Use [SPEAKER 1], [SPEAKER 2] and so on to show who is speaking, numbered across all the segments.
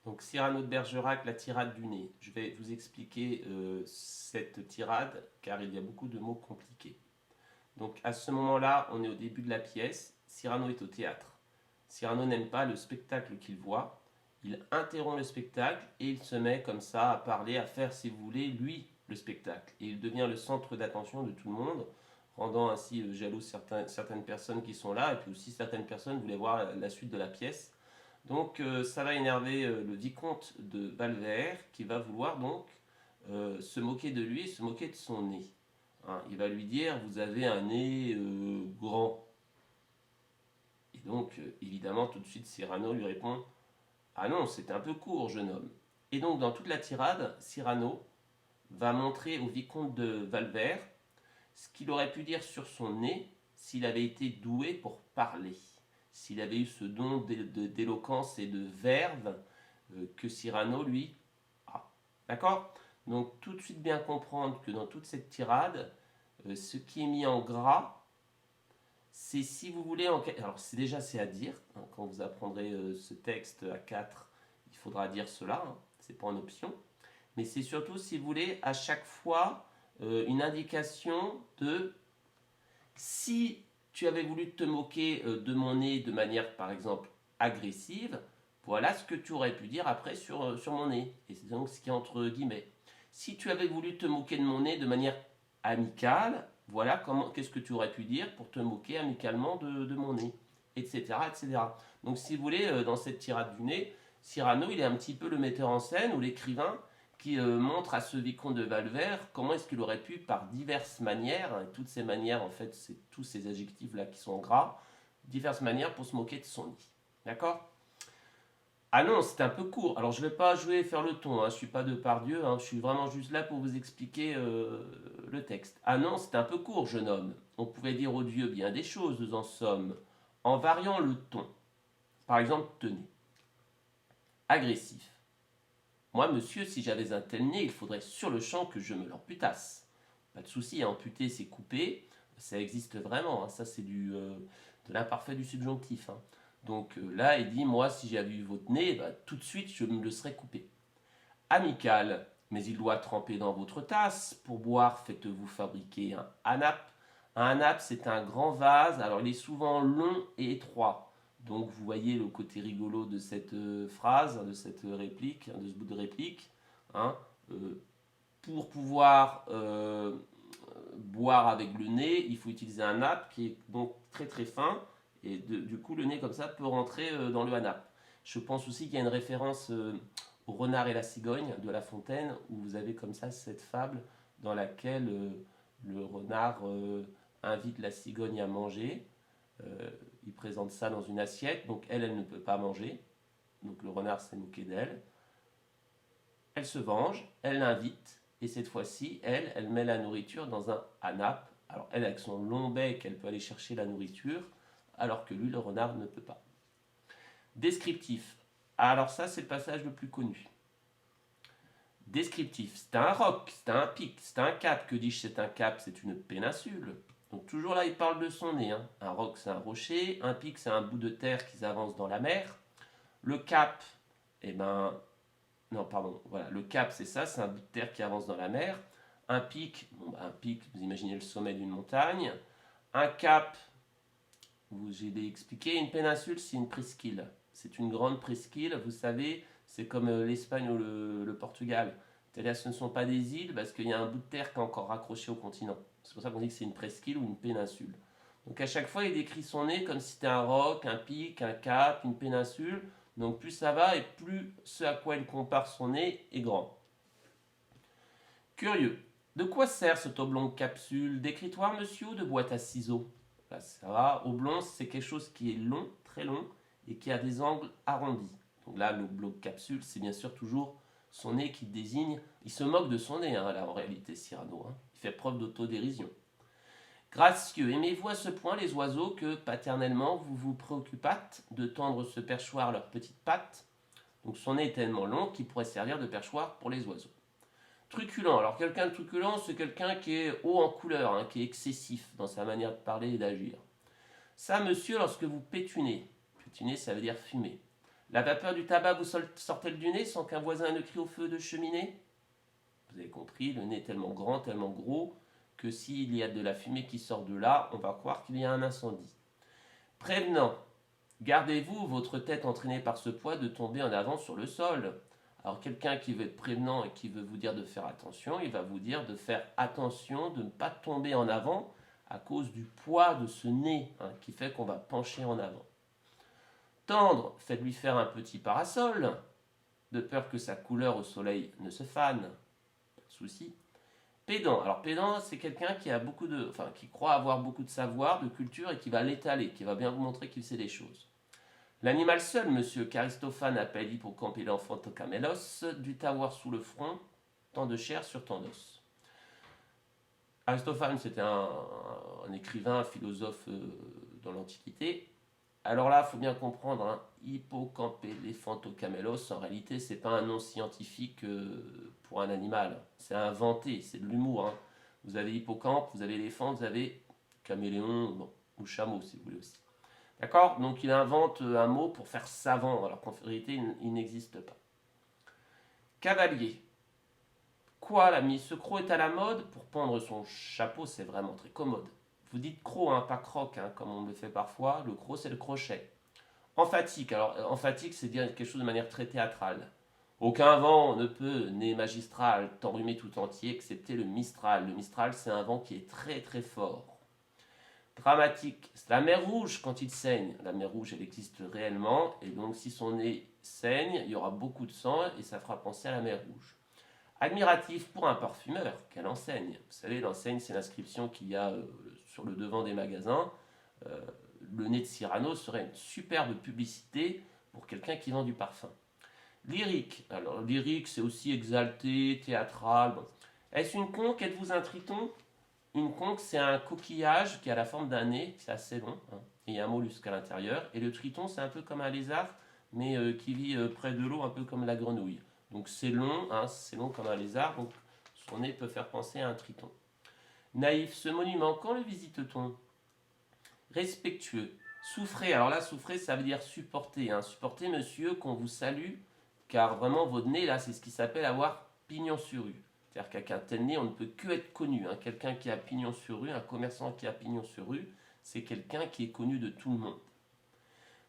[SPEAKER 1] Donc Cyrano de Bergerac, la tirade du nez. Je vais vous expliquer cette tirade car il y a beaucoup de mots compliqués. Donc à ce moment-là, on est au début de la pièce. Cyrano est au théâtre. Cyrano n'aime pas le spectacle qu'il voit. Il interrompt le spectacle et il se met comme ça à parler, à faire, si vous voulez, lui, le spectacle. Et il devient le centre d'attention de tout le monde, rendant ainsi jaloux certaines personnes qui sont là, et puis aussi certaines personnes voulaient voir la suite de la pièce. Donc ça va énerver le vicomte de Valvert qui va vouloir donc se moquer de lui, se moquer de son nez. Hein, il va lui dire vous avez un nez grand. Et donc évidemment tout de suite Cyrano lui répond ah non c'est un peu court jeune homme. Et donc dans toute la tirade Cyrano va montrer au vicomte de Valvert ce qu'il aurait pu dire sur son nez s'il avait été doué pour parler, s'il avait eu ce don d'éloquence et de verve que Cyrano, lui, a. D'accord. Donc tout de suite bien comprendre que dans toute cette tirade, ce qui est mis en gras, c'est si vous voulez, alors c'est déjà c'est à dire, hein, quand vous apprendrez ce texte à 4, il faudra dire cela, hein, c'est pas en option, mais c'est surtout si vous voulez à chaque fois une indication de si tu avais voulu te moquer de mon nez de manière, par exemple, agressive, voilà ce que tu aurais pu dire après sur mon nez. Et c'est donc ce qui est entre guillemets. Si tu avais voulu te moquer de mon nez de manière amicale, voilà qu'est-ce que tu aurais pu dire pour te moquer amicalement de mon nez, etc., etc. Donc si vous voulez, dans cette tirade du nez, Cyrano, il est un petit peu le metteur en scène ou l'écrivain qui montre à ce vicomte de Valvert comment est-ce qu'il aurait pu, par diverses manières, et toutes ces manières, en fait, c'est tous ces adjectifs-là qui sont en gras, diverses manières pour se moquer de son nid. D'accord. Ah non, c'est un peu court. Alors je ne vais pas jouer et faire le ton, hein. Je ne suis pas de Pardieu, hein. Je suis vraiment juste là pour vous expliquer le texte. Ah non, c'est un peu court, jeune homme. On pourrait dire aux dieux bien des choses, nous en sommes, en variant le ton. Par exemple, tenez, agressif. Moi, monsieur, si j'avais un tel nez, il faudrait sur le champ que je me l'amputasse. Pas de souci, amputer, c'est couper, ça existe vraiment, hein. Ça, c'est de l'imparfait du subjonctif, hein. Donc là, il dit, moi, si j'avais eu votre nez, bah, tout de suite, je me le serais coupé. Amical, mais il doit tremper dans votre tasse. Pour boire, faites-vous fabriquer un anap. Un anap, c'est un grand vase. Alors, il est souvent long et étroit. Donc, vous voyez le côté rigolo de cette phrase, de cette réplique, de ce bout de réplique. Hein. Pour pouvoir boire avec le nez, il faut utiliser un nappe qui est donc très très fin. Et du coup, le nez comme ça peut rentrer dans le hanap. Je pense aussi qu'il y a une référence au renard et la cigogne de La Fontaine, où vous avez comme ça cette fable dans laquelle le renard invite la cigogne à manger. Il présente ça dans une assiette, donc elle ne peut pas manger. Donc le renard s'est moqué d'elle. Elle se venge, elle l'invite, et cette fois-ci, elle met la nourriture dans un hanap. Alors elle, avec son long bec, elle peut aller chercher la nourriture, alors que lui, le renard, ne peut pas. Descriptif. Alors ça, c'est le passage le plus connu. Descriptif, c'est un roc, c'est un pic, c'est un cap. Que dis-je, c'est un cap, c'est une péninsule. Donc toujours là, il parle de son nez, hein. Un roc, c'est un rocher. Un pic, c'est un bout de terre qui s'avance dans la mer. Le cap, eh ben, non, pardon, voilà, le cap, c'est ça, c'est un bout de terre qui avance dans la mer. Un pic, bon, bah, un pic, vous imaginez le sommet d'une montagne. Un cap, j'ai expliqué, une péninsule, c'est une presqu'île. C'est une grande presqu'île, vous savez, c'est comme l'Espagne ou le Portugal. C'est-à-dire ce ne sont pas des îles parce qu'il y a un bout de terre qui est encore raccroché au continent. C'est pour ça qu'on dit que c'est une presqu'île ou une péninsule. Donc à chaque fois, il décrit son nez comme si c'était un roc, un pic, un cap, une péninsule. Donc plus ça va et plus ce à quoi il compare son nez est grand. Curieux. De quoi sert cette oblongue capsule? D'écritoire, monsieur, ou de boîte à ciseaux? Là, ça va. Oblong, c'est quelque chose qui est long, très long, et qui a des angles arrondis. Donc là, l'oblongue capsule, c'est bien sûr toujours son nez qui désigne. Il se moque de son nez, hein, là, en réalité, Cyrano. Hein. Il fait preuve d'autodérision. Gracieux, aimez-vous à ce point les oiseaux que, paternellement, vous vous préoccupâtes de tendre ce perchoir à leurs petites pattes? Donc son nez est tellement long qu'il pourrait servir de perchoir pour les oiseaux. Truculent, alors quelqu'un de truculent, c'est quelqu'un qui est haut en couleur, hein, qui est excessif dans sa manière de parler et d'agir. Ça, monsieur, lorsque vous pétunez, pétuner, ça veut dire fumer. La vapeur du tabac vous sort-elle du nez sans qu'un voisin ne crie au feu de cheminée? Vous avez compris, le nez est tellement grand, tellement gros, que s'il y a de la fumée qui sort de là, on va croire qu'il y a un incendie. Prévenant, gardez-vous votre tête entraînée par ce poids de tomber en avant sur le sol. Alors quelqu'un qui veut être prévenant et qui veut vous dire de faire attention, il va vous dire de faire attention, de ne pas tomber en avant à cause du poids de ce nez qui fait qu'on va pencher en avant. Tendre, faites-lui faire un petit parasol, de peur que sa couleur au soleil ne se fane. Pas de souci. Pédant. Alors pédant, c'est quelqu'un qui a qui croit avoir beaucoup de savoir, de culture et qui va l'étaler, qui va bien vous montrer qu'il sait des choses. L'animal seul, monsieur qu'Aristophane appelle hippocampe et l'emphantocamélos, dut avoir sous le front tant de chair sur tant d'os. Aristophane, c'était un écrivain, un philosophe dans l'Antiquité. Alors là, il faut bien comprendre, hippocampe et l'emphantocamélos, en réalité, ce n'est pas un nom scientifique pour un animal. C'est inventé, c'est de l'humour. Vous avez hippocampe, vous avez éléphant, vous avez caméléon, ou chameau si vous voulez aussi. D'accord? Donc il invente un mot pour faire savant, alors qu'en réalité il n'existe pas. Cavalier. Quoi l'ami? Ce croc est à la mode? Pour pendre son chapeau, c'est vraiment très commode. Vous dites croc, pas croc, comme on le fait parfois. Le croc, c'est le crochet. Emphatique. Alors emphatique, c'est dire quelque chose de manière très théâtrale. Aucun vent ne peut, né magistral, t'enrhumer tout entier, excepté le Mistral. Le Mistral, c'est un vent qui est très très fort. Dramatique. C'est la mer Rouge quand il saigne. La mer Rouge, elle existe réellement. Et donc, si son nez saigne, il y aura beaucoup de sang et ça fera penser à la mer Rouge. Admiratif pour un parfumeur. Quelle enseigne. Vous savez, l'enseigne, c'est l'inscription qu'il y a sur le devant des magasins. Le nez de Cyrano serait une superbe publicité pour quelqu'un qui vend du parfum. Lyrique. Alors, lyrique, c'est aussi exalté, théâtral. Bon. Est-ce une conque? Êtes-vous un triton? Une conque, c'est un coquillage qui a la forme d'un nez, c'est assez long, et il y a un mollusque à l'intérieur. Et le triton, c'est un peu comme un lézard, mais qui vit près de l'eau, un peu comme la grenouille. Donc c'est long comme un lézard, donc son nez peut faire penser à un triton. Naïf, ce monument, quand le visite-t-on? Respectueux. Souffrez, alors là, souffrez, ça veut dire supporter. Supporter, monsieur, qu'on vous salue, car vraiment, votre nez, là, c'est ce qui s'appelle avoir pignon sur rue. C'est-à-dire qu'avec un tel nez, on ne peut que être connu. Quelqu'un qui a pignon sur rue, un commerçant qui a pignon sur rue, c'est quelqu'un qui est connu de tout le monde.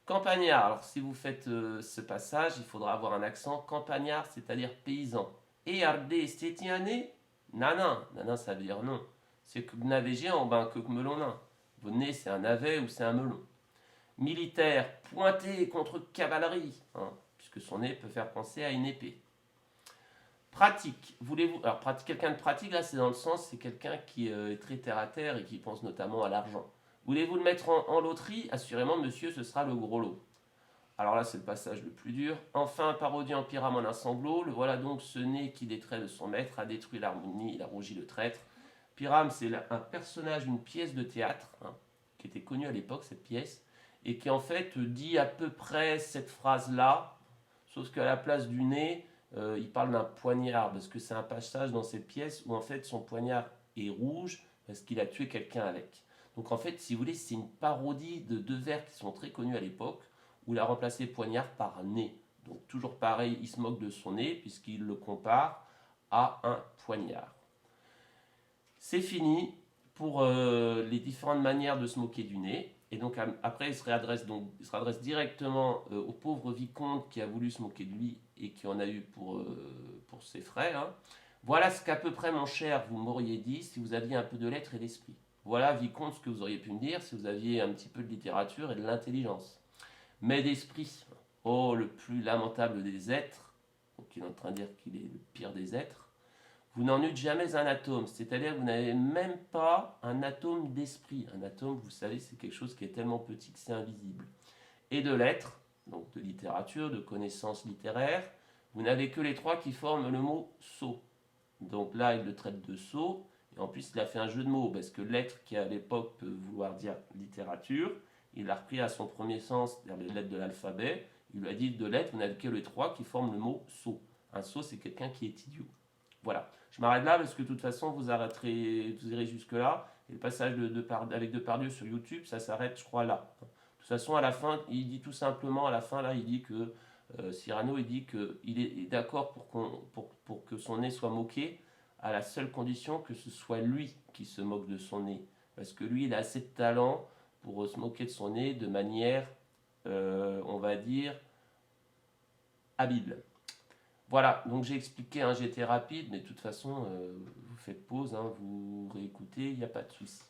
[SPEAKER 1] Campagnard, alors si vous faites ce passage, il faudra avoir un accent campagnard, c'est-à-dire paysan. Et ardé, c'est un nez? Nanan, nanan ça veut dire non. C'est que navéger en bain que melon nain. Votre nez, c'est un navet ou c'est un melon. Militaire, pointé contre cavalerie, puisque son nez peut faire penser à une épée. Pratique. Voulez-vous. Alors, quelqu'un de pratique, là, c'est dans le sens, c'est quelqu'un qui est très terre à terre et qui pense notamment à l'argent. Voulez-vous le mettre en loterie? Assurément, monsieur, ce sera le gros lot. Alors là, c'est le passage le plus dur. Enfin, parodie en Pyrame en un sanglot. Le voilà donc ce nez qui détrait de son maître, a détruit l'harmonie, il a rougi le traître. Pyrame, c'est un personnage d'une pièce de théâtre, qui était connue à l'époque, cette pièce, et qui en fait dit à peu près cette phrase-là, sauf qu'à la place du nez, il parle d'un poignard, parce que c'est un passage dans cette pièce où en fait son poignard est rouge, parce qu'il a tué quelqu'un avec. Donc en fait, si vous voulez, c'est une parodie de deux vers qui sont très connus à l'époque, où il a remplacé poignard par nez. Donc toujours pareil, il se moque de son nez, puisqu'il le compare à un poignard. C'est fini pour les différentes manières de se moquer du nez. Et donc après, il se réadresse directement au pauvre vicomte qui a voulu se moquer de lui et qui en a eu pour ses frais. Voilà ce qu'à peu près, mon cher, vous m'auriez dit si vous aviez un peu de lettres et d'esprit. Voilà, vicomte, ce que vous auriez pu me dire si vous aviez un petit peu de littérature et de l'intelligence. Mais d'esprit, oh, le plus lamentable des êtres, donc il est en train de dire qu'il est le pire des êtres, vous n'en eûtes jamais un atome, c'est-à-dire que vous n'avez même pas un atome d'esprit. Un atome, vous savez, c'est quelque chose qui est tellement petit que c'est invisible. Et de lettres, donc de littérature, de connaissances littéraires, vous n'avez que les trois qui forment le mot sot. Donc là, il le traite de sot, et en plus, il a fait un jeu de mots, parce que lettre, qui à l'époque peut vouloir dire littérature, il l'a repris à son premier sens, c'est-à-dire les lettres de l'alphabet, il lui a dit de lettres, vous n'avez que les trois qui forment le mot sot. Un sot, c'est quelqu'un qui est idiot. Voilà, je m'arrête là parce que de toute façon vous irez jusque là. Et le passage avec Depardieu sur YouTube, ça s'arrête, je crois, là. De toute façon, à la fin, il dit tout simplement, à la fin, là, il dit que Cyrano il dit qu'il est d'accord pour que son nez soit moqué, à la seule condition que ce soit lui qui se moque de son nez. Parce que lui, il a assez de talent pour se moquer de son nez de manière, on va dire, habile. Voilà, donc j'ai expliqué, hein, j'ai été rapide, mais de toute façon, vous faites pause, hein, vous réécoutez, il n'y a pas de souci.